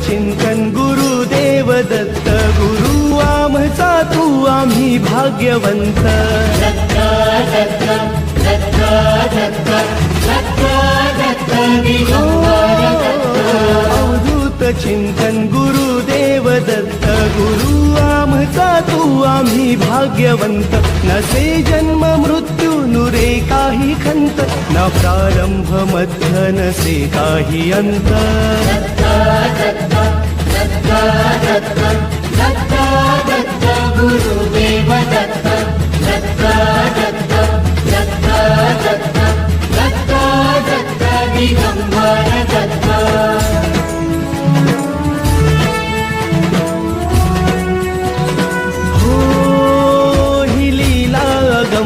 चिंतन गुरुदेव दत्त गुरु आमचा तू आम्ही भाग्यवंत अवधूत चिंतन गुरुदेव दत्त गुरु आमचा तू आम्ही भाग्यवंत नसे जन्म मृत्यू नुरे काही खंत न प्रारंभ मध्य नसे काही अंत गुरु